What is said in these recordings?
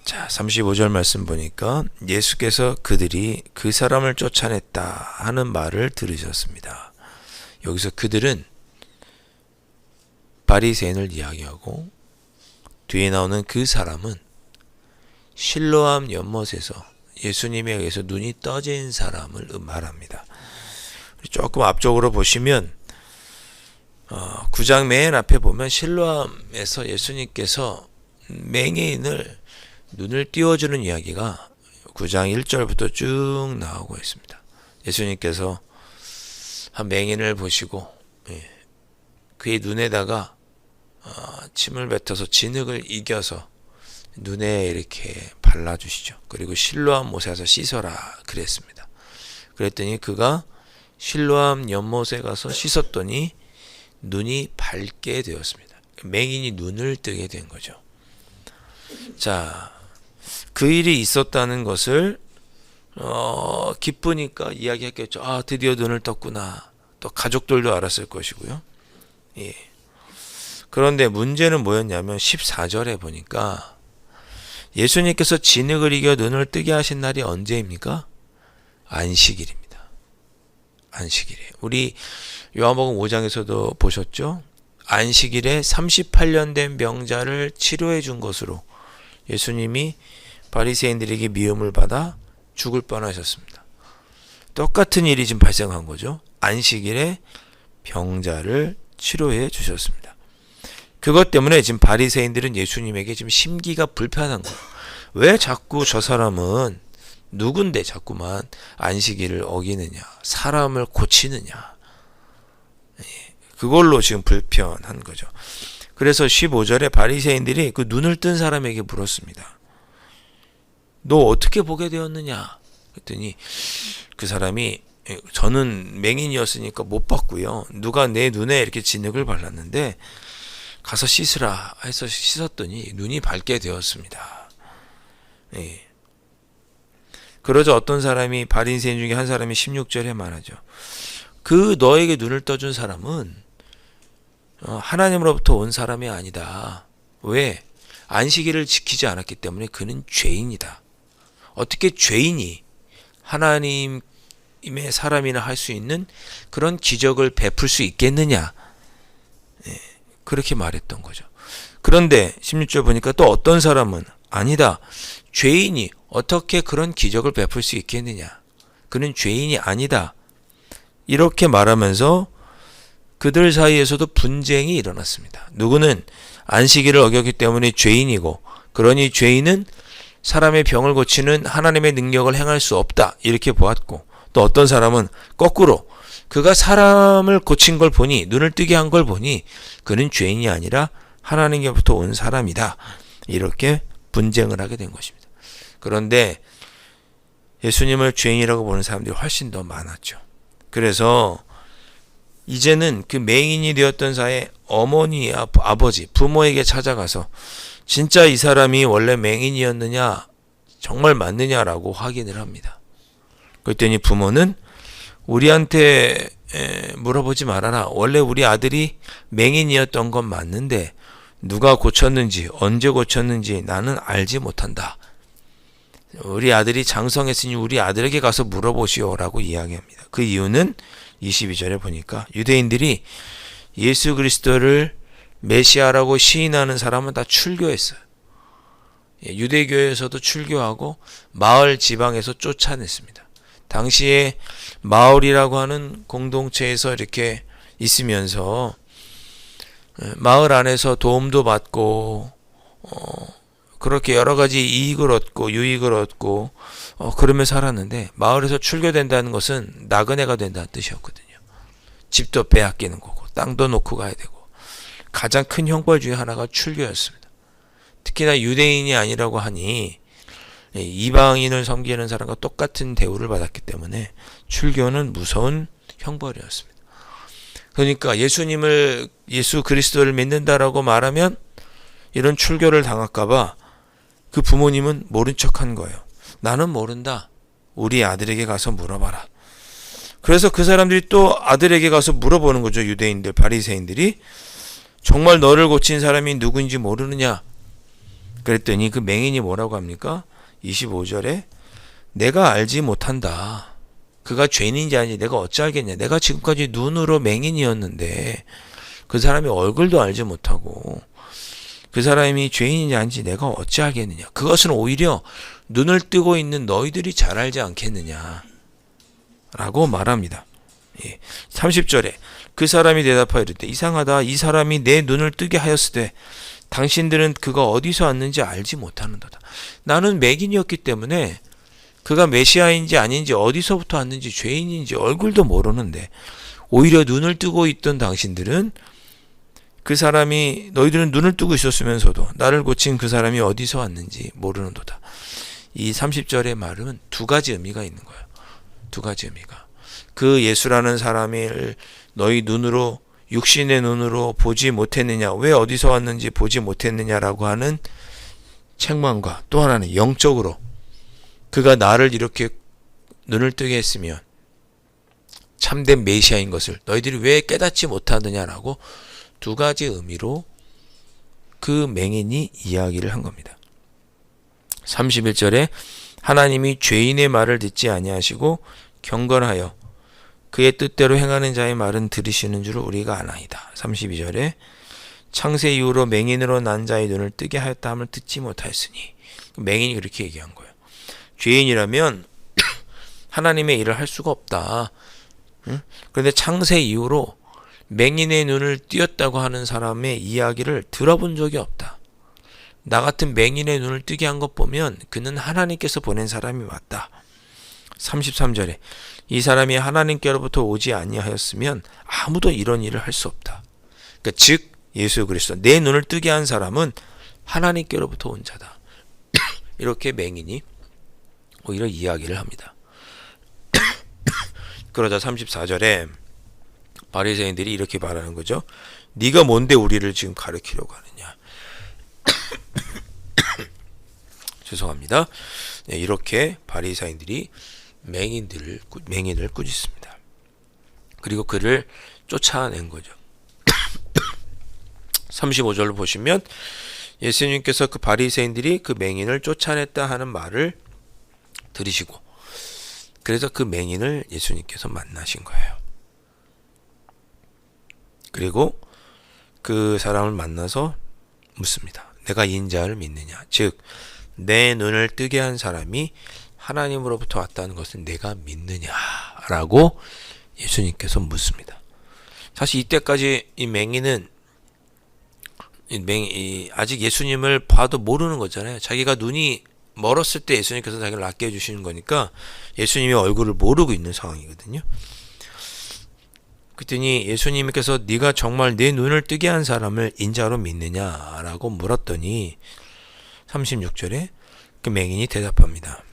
자, 35절 말씀 보니까 예수께서 그들이 그 사람을 쫓아냈다 하는 말을 들으셨습니다. 여기서 그들은 바리새인을 이야기하고 뒤에 나오는 그 사람은 실로암 연못에서 예수님에 의해서 눈이 떠진 사람을 말합니다. 조금 앞쪽으로 보시면 9장 맨 앞에 보면 실로암에서 예수님께서 맹인을 눈을 띄워주는 이야기가 9장 1절부터 쭉 나오고 있습니다. 예수님께서 한 맹인을 보시고 그의 눈에다가 침을 뱉어서 진흙을 이겨서 눈에 이렇게 발라주시죠. 그리고 실로암 못에 가서 씻어라 그랬습니다. 그랬더니 그가 실로암 연못에 가서 씻었더니 눈이 밝게 되었습니다. 맹인이 눈을 뜨게 된 거죠. 자, 그 일이 있었다는 것을 기쁘니까 이야기했겠죠. 아, 드디어 눈을 떴구나. 또 가족들도 알았을 것이고요. 예. 그런데 문제는 뭐였냐면 14절에 보니까 예수님께서 진흙을 이겨 눈을 뜨게 하신 날이 언제입니까? 안식일입니다. 안식일이에요. 우리 요한복음 5장에서도 보셨죠? 안식일에 38년 된 병자를 치료해 준 것으로 예수님이 바리새인들에게 미움을 받아 죽을 뻔하셨습니다. 똑같은 일이 지금 발생한 거죠. 안식일에 병자를 치료해 주셨습니다. 그것 때문에 지금 바리새인들은 예수님에게 지금 심기가 불편한 거예요. 왜 자꾸 저 사람은 누군데 자꾸만 안식일을 어기느냐, 사람을 고치느냐, 그걸로 지금 불편한 거죠. 그래서 15절에 바리새인들이 그 눈을 뜬 사람에게 물었습니다. 너 어떻게 보게 되었느냐? 그랬더니 그 사람이 저는 맹인이었으니까 못 봤고요. 누가 내 눈에 이렇게 진흙을 발랐는데 가서 씻으라 해서 씻었더니 눈이 밝게 되었습니다. 예. 그러자 어떤 사람이 바리새인 중에 한 사람이 16절에 말하죠. 그 너에게 눈을 떠준 사람은 하나님으로부터 온 사람이 아니다. 왜? 안식일을 지키지 않았기 때문에 그는 죄인이다. 어떻게 죄인이 하나님의 사람이나 할 수 있는 그런 기적을 베풀 수 있겠느냐? 예, 그렇게 말했던 거죠. 그런데 16절 보니까 또 어떤 사람은 아니다. 죄인이 어떻게 그런 기적을 베풀 수 있겠느냐? 그는 죄인이 아니다. 이렇게 말하면서 그들 사이에서도 분쟁이 일어났습니다. 누구는 안식일을 어겼기 때문에 죄인이고, 그러니 죄인은 사람의 병을 고치는 하나님의 능력을 행할 수 없다, 이렇게 보았고, 또 어떤 사람은 거꾸로 그가 사람을 고친 걸 보니, 눈을 뜨게 한 걸 보니 그는 죄인이 아니라 하나님께로부터 온 사람이다, 이렇게 분쟁을 하게 된 것입니다. 그런데 예수님을 죄인이라고 보는 사람들이 훨씬 더 많았죠. 그래서 이제는 그 맹인이 되었던 자의 어머니, 아버지, 부모에게 찾아가서 진짜 이 사람이 원래 맹인이었느냐, 정말 맞느냐라고 확인을 합니다. 그랬더니 부모는 우리한테 물어보지 말아라. 원래 우리 아들이 맹인이었던 건 맞는데 누가 고쳤는지, 언제 고쳤는지 나는 알지 못한다. 우리 아들이 장성했으니 우리 아들에게 가서 물어보시오라고 이야기합니다. 그 이유는 22절에 보니까 유대인들이 예수 그리스도를 메시아라고 시인하는 사람은 다 출교했어요. 유대교에서도 출교하고 마을 지방에서 쫓아냈습니다. 당시에 마을이라고 하는 공동체에서 이렇게 있으면서 마을 안에서 도움도 받고 그렇게 여러 가지 이익을 얻고 유익을 얻고 그러며 살았는데, 마을에서 출교된다는 것은 나그네가 된다는 뜻이었거든요. 집도 빼앗기는 거고 땅도 놓고 가야 되고, 가장 큰 형벌 중에 하나가 출교였습니다. 특히나 유대인이 아니라고 하니 이방인을 섬기는 사람과 똑같은 대우를 받았기 때문에 출교는 무서운 형벌이었습니다. 그러니까 예수 그리스도를 믿는다라고 말하면 이런 출교를 당할까봐 그 부모님은 모른 척한 거예요. 나는 모른다. 우리 아들에게 가서 물어봐라. 그래서 그 사람들이 또 아들에게 가서 물어보는 거죠. 유대인들, 바리새인들이 정말 너를 고친 사람이 누구인지 모르느냐? 그랬더니 그 맹인이 뭐라고 합니까? 25절에 내가 알지 못한다. 그가 죄인인지 아닌지 내가 어찌 알겠냐? 내가 지금까지 눈으로 맹인이었는데 그 사람이 얼굴도 알지 못하고 그 사람이 죄인인지 아닌지 내가 어찌 알겠느냐? 그것은 오히려 눈을 뜨고 있는 너희들이 잘 알지 않겠느냐? 라고 말합니다. 30절에 그 사람이 대답하여 이르되 이상하다. 이 사람이 내 눈을 뜨게 하였으되 당신들은 그가 어디서 왔는지 알지 못하는도다. 나는 맹인이었기 때문에 그가 메시아인지 아닌지 어디서부터 왔는지 죄인인지 얼굴도 모르는데 오히려 눈을 뜨고 있던 당신들은 그 사람이 너희들은 눈을 뜨고 있었으면서도 나를 고친 그 사람이 어디서 왔는지 모르는도다. 이 30절의 말은 두 가지 의미가 있는 거예요. 두 가지 의미가. 그 예수라는 사람을 너희 눈으로 육신의 눈으로 보지 못했느냐, 왜 어디서 왔는지 보지 못했느냐라고 하는 책망과 또 하나는 영적으로 그가 나를 이렇게 눈을 뜨게 했으면 참된 메시아인 것을 너희들이 왜 깨닫지 못하느냐라고 두 가지 의미로 그 맹인이 이야기를 한 겁니다. 31절에 하나님이 죄인의 말을 듣지 아니하시고 경건하여 그의 뜻대로 행하는 자의 말은 들으시는 줄 우리가 아나이다. 32절에 창세 이후로 맹인으로 난 자의 눈을 뜨게 하였다 함을 듣지 못하였으니 맹인이 그렇게 얘기한 거예요. 죄인이라면 하나님의 일을 할 수가 없다. 그런데 창세 이후로 맹인의 눈을 띄었다고 하는 사람의 이야기를 들어본 적이 없다. 나 같은 맹인의 눈을 뜨게 한 것 보면 그는 하나님께서 보낸 사람이 맞다. 33절에 이 사람이 하나님께로부터 오지 아니하였으면 아무도 이런 일을 할 수 없다. 그러니까 즉 예수 그리스도 내 눈을 뜨게 한 사람은 하나님께로부터 온 자다. 이렇게 맹인이 오히려 이야기를 합니다. 그러자 34절에 바리새인들이 이렇게 말하는 거죠. 네가 뭔데 우리를 지금 가르치려고 하느냐. 죄송합니다. 이렇게 바리새인들이 맹인을 꾸짖습니다. 그리고 그를 쫓아낸 거죠. 35절로 보시면 예수님께서 그 바리새인들이 그 맹인을 쫓아냈다 하는 말을 들으시고 그래서 그 맹인을 예수님께서 만나신 거예요. 그리고 그 사람을 만나서 묻습니다. 내가 인자를 믿느냐? 즉 내 눈을 뜨게 한 사람이 하나님으로부터 왔다는 것을 내가 믿느냐라고 예수님께서 묻습니다. 사실 이때까지 이 맹인은 아직 예수님을 봐도 모르는 거잖아요. 자기가 눈이 멀었을 때 예수님께서 자기를 낫게 해주시는 거니까 예수님의 얼굴을 모르고 있는 상황이거든요. 그랬더니 예수님께서 네가 정말 내 눈을 뜨게 한 사람을 인자로 믿느냐라고 물었더니 36절에 그 맹인이 대답합니다.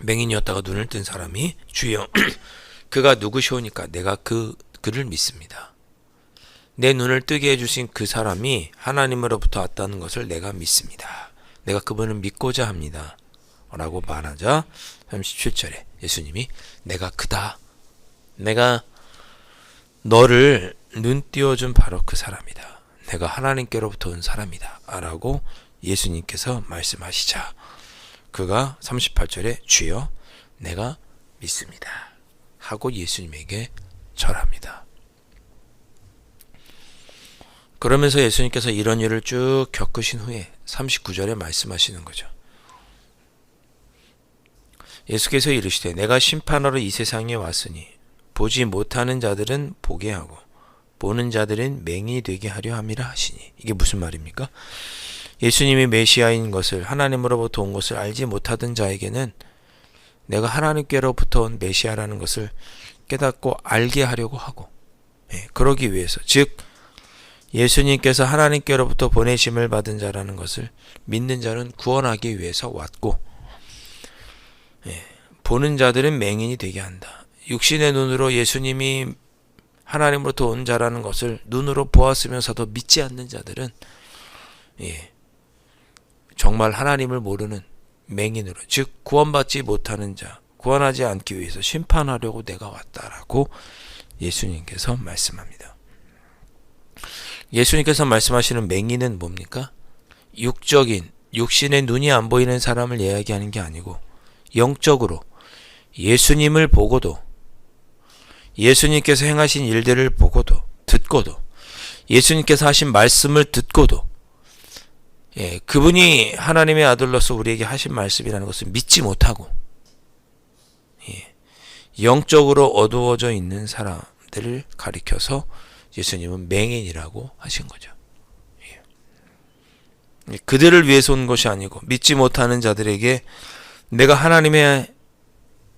맹인이었다가 눈을 뜬 사람이 주여 그가 누구시오니까 내가 그를 믿습니다. 내 눈을 뜨게 해주신 그 사람이 하나님으로부터 왔다는 것을 내가 믿습니다. 내가 그분을 믿고자 합니다. 라고 말하자 37절에 예수님이 내가 그다. 내가 너를 눈 띄워준 바로 그 사람이다. 내가 하나님께로부터 온 사람이다. 라고 예수님께서 말씀하시자 그가 38절에 주여 내가 믿습니다. 하고 예수님에게 절합니다. 그러면서 예수님께서 이런 일을 쭉 겪으신 후에 39절에 말씀하시는 거죠. 예수께서 이르시되 내가 심판하러 이 세상에 왔으니 보지 못하는 자들은 보게 하고 보는 자들은 맹인이 되게 하려 함이라 하시니. 이게 무슨 말입니까? 예수님이 메시아인 것을 하나님으로부터 온 것을 알지 못하던 자에게는 내가 하나님께로부터 온 메시아라는 것을 깨닫고 알게 하려고 하고 그러기 위해서 즉 예수님께서 하나님께로부터 보내심을 받은 자라는 것을 믿는 자는 구원하기 위해서 왔고 보는 자들은 맹인이 되게 한다. 육신의 눈으로 예수님이 하나님으로부터 온 자라는 것을 눈으로 보았으면서도 믿지 않는 자들은 정말 하나님을 모르는 맹인으로 즉 구원받지 못하는 자, 구원하지 않기 위해서 심판하려고 내가 왔다라고 예수님께서 말씀합니다. 예수님께서 말씀하시는 맹인은 뭡니까? 육적인, 육신의 눈이 안 보이는 사람을 이야기하는 게 아니고 영적으로 예수님을 보고도, 예수님께서 행하신 일들을 보고도 듣고도, 예수님께서 하신 말씀을 듣고도, 그분이 하나님의 아들로서 우리에게 하신 말씀이라는 것을 믿지 못하고 영적으로 어두워져 있는 사람들을 가리켜서 예수님은 맹인이라고 하신 거죠. 그들을 위해서 온 것이 아니고 믿지 못하는 자들에게 내가 하나님의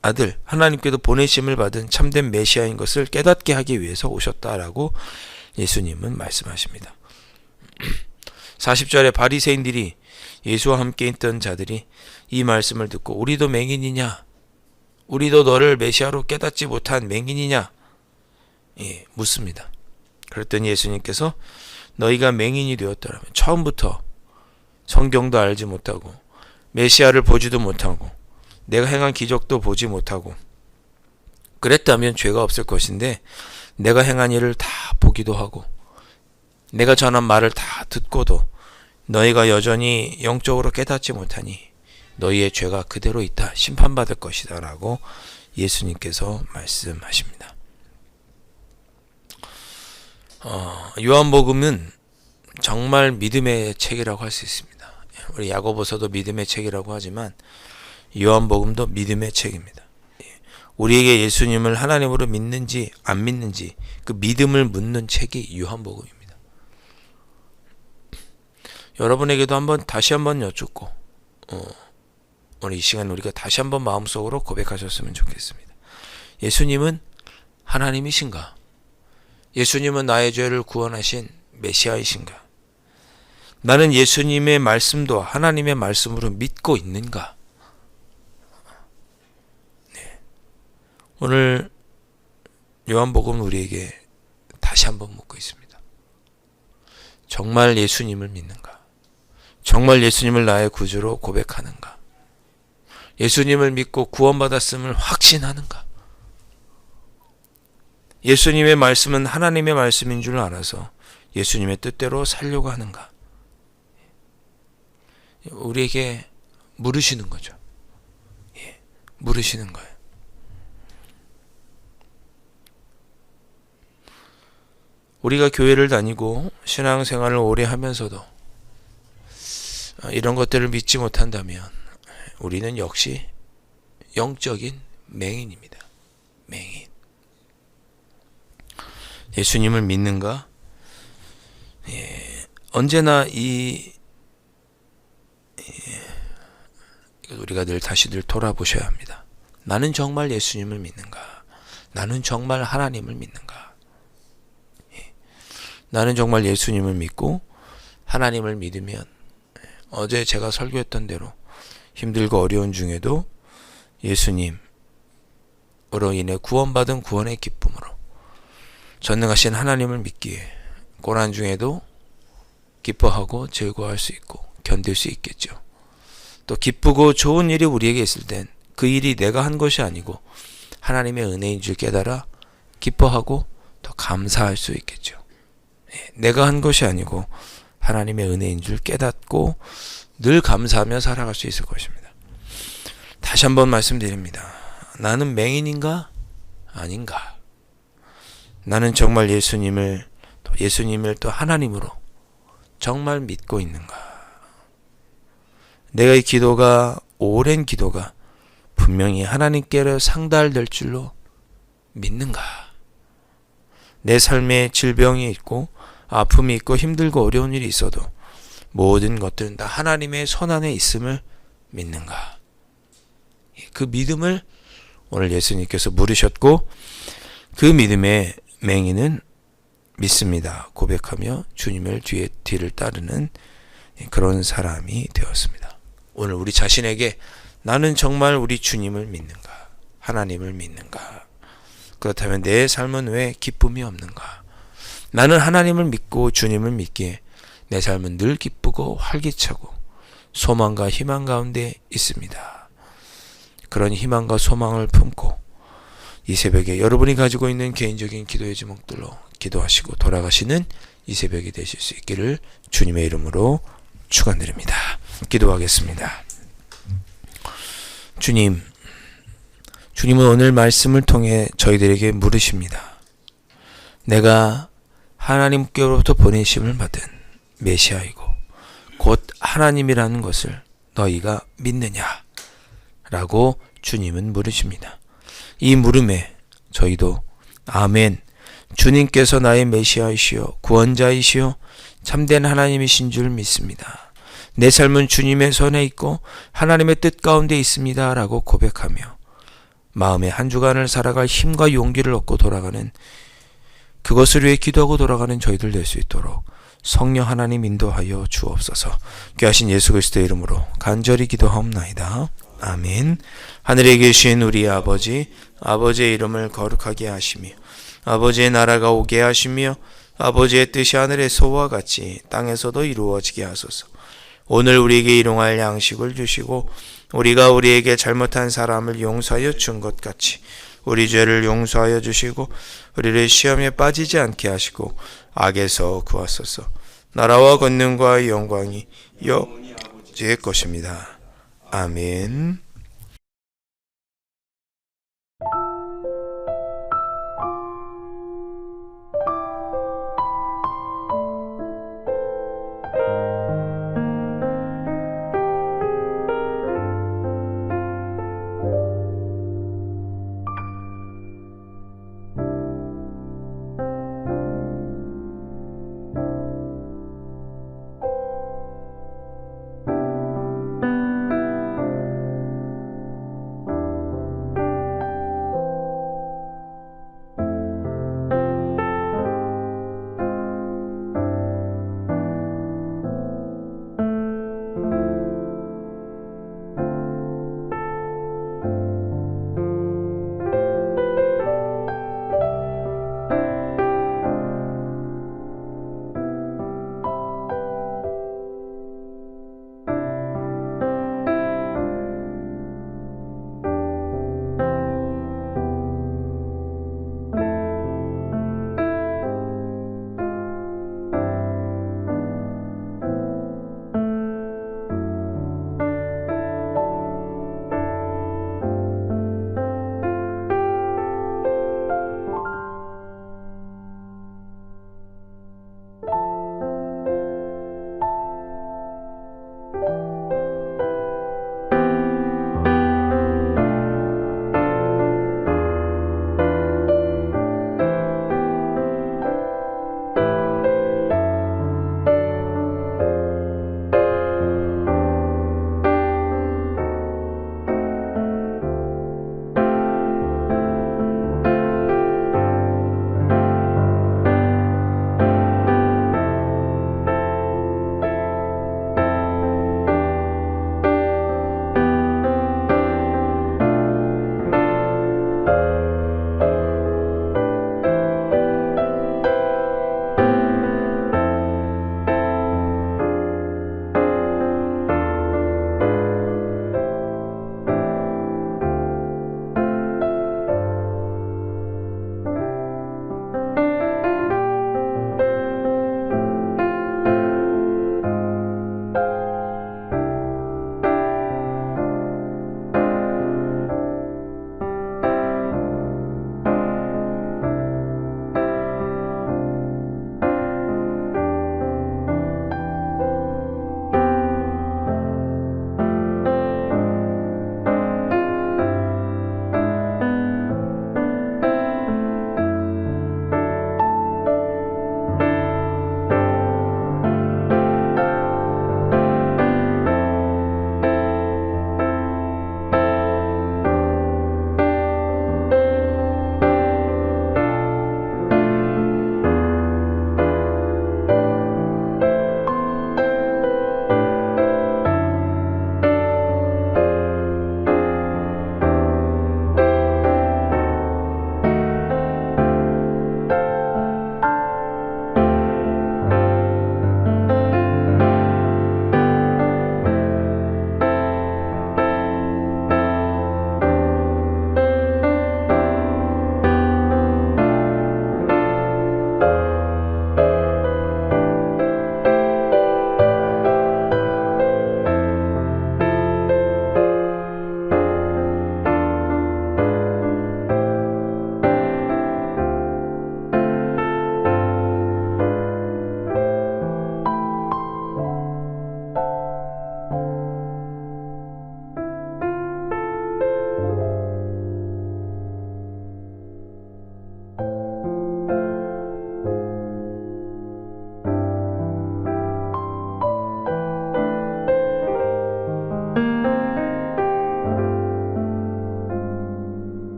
아들, 하나님께도 보내심을 받은 참된 메시아인 것을 깨닫게 하기 위해서 오셨다라고 예수님은 말씀하십니다. 40절에 바리새인들이, 예수와 함께 있던 자들이 이 말씀을 듣고 우리도 맹인이냐? 우리도 너를 메시아로 깨닫지 못한 맹인이냐? 묻습니다. 그랬더니 예수님께서 너희가 맹인이 되었더라면 처음부터 성경도 알지 못하고 메시아를 보지도 못하고 내가 행한 기적도 보지 못하고 그랬다면 죄가 없을 것인데, 내가 행한 일을 다 보기도 하고 내가 전한 말을 다 듣고도 너희가 여전히 영적으로 깨닫지 못하니 너희의 죄가 그대로 있다, 심판받을 것이다 라고 예수님께서 말씀하십니다. 요한복음은 정말 믿음의 책이라고 할 수 있습니다. 우리 야고보서도 믿음의 책이라고 하지만 요한복음도 믿음의 책입니다. 우리에게 예수님을 하나님으로 믿는지 안 믿는지 그 믿음을 묻는 책이 요한복음입니다. 여러분에게도 다시 한번 여쭙고 오늘 이 시간 우리가 다시 한번 마음속으로 고백하셨으면 좋겠습니다. 예수님은 하나님이신가? 예수님은 나의 죄를 구원하신 메시아이신가? 나는 예수님의 말씀도 하나님의 말씀으로 믿고 있는가? 오늘 요한복음은 우리에게 다시 한번 묻고 있습니다. 정말 예수님을 믿는가? 정말 예수님을 나의 구주로 고백하는가? 예수님을 믿고 구원받았음을 확신하는가? 예수님의 말씀은 하나님의 말씀인 줄 알아서 예수님의 뜻대로 살려고 하는가? 우리에게 물으시는 거죠. 물으시는 거예요. 우리가 교회를 다니고 신앙생활을 오래 하면서도 이런 것들을 믿지 못한다면 우리는 역시 영적인 맹인입니다. 맹인. 예수님을 믿는가? 언제나 우리가 늘 돌아보셔야 합니다. 나는 정말 예수님을 믿는가? 나는 정말 하나님을 믿는가? 나는 정말 예수님을 믿고 하나님을 믿으면 어제 제가 설교했던 대로 힘들고 어려운 중에도 예수님으로 인해 구원받은 구원의 기쁨으로 전능하신 하나님을 믿기에 고난 중에도 기뻐하고 즐거워할 수 있고 견딜 수 있겠죠. 또 기쁘고 좋은 일이 우리에게 있을 땐 그 일이 내가 한 것이 아니고 하나님의 은혜인 줄 깨달아 기뻐하고 더 감사할 수 있겠죠. 내가 한 것이 아니고 하나님의 은혜인 줄 깨닫고 늘 감사하며 살아갈 수 있을 것입니다. 다시 한번 말씀드립니다. 나는 맹인인가? 아닌가? 나는 정말 예수님을 또 하나님으로 정말 믿고 있는가? 내가 이 기도가, 오랜 기도가 분명히 하나님께로 상달될 줄로 믿는가? 내 삶에 질병이 있고 아픔이 있고 힘들고 어려운 일이 있어도 모든 것들은 다 하나님의 손안에 있음을 믿는가? 그 믿음을 오늘 예수님께서 물으셨고 그 믿음의 맹인은 믿습니다 고백하며 주님을 뒤를 따르는 그런 사람이 되었습니다. 오늘 우리 자신에게 나는 정말 우리 주님을 믿는가? 하나님을 믿는가? 그렇다면 내 삶은 왜 기쁨이 없는가? 나는 하나님을 믿고 주님을 믿기에 내 삶은 늘 기쁘고 활기차고 소망과 희망 가운데 있습니다. 그런 희망과 소망을 품고 이 새벽에 여러분이 가지고 있는 개인적인 기도의 제목들로 기도하시고 돌아가시는 이 새벽이 되실 수 있기를 주님의 이름으로 축원드립니다. 기도하겠습니다. 주님은 오늘 말씀을 통해 저희들에게 물으십니다. 내가 하나님께로부터 보내심을 받은 메시아이고 곧 하나님이라는 것을 너희가 믿느냐? 라고 주님은 물으십니다. 이 물음에 저희도 아멘, 주님께서 나의 메시아이시여 구원자이시여 참된 하나님이신 줄 믿습니다. 내 삶은 주님의 손에 있고 하나님의 뜻 가운데 있습니다. 라고 고백하며 마음의 한 주간을 살아갈 힘과 용기를 얻고 돌아가는, 그것을 위해 기도하고 돌아가는 저희들 될 수 있도록 성령 하나님 인도하여 주옵소서. 귀하신 예수 그리스도의 이름으로 간절히 기도하옵나이다. 아멘. 하늘에 계신 우리 아버지, 아버지의 이름을 거룩하게 하시며 아버지의 나라가 오게 하시며 아버지의 뜻이 하늘에서와 같이 땅에서도 이루어지게 하소서. 오늘 우리에게 일용할 양식을 주시고 우리가 우리에게 잘못한 사람을 용서하여 준 것 같이 우리 죄를 용서하여 주시고 우리를 시험에 빠지지 않게 하시고 악에서 구하소서. 나라와 권능과 영광이 여호와의 것입니다. 아멘.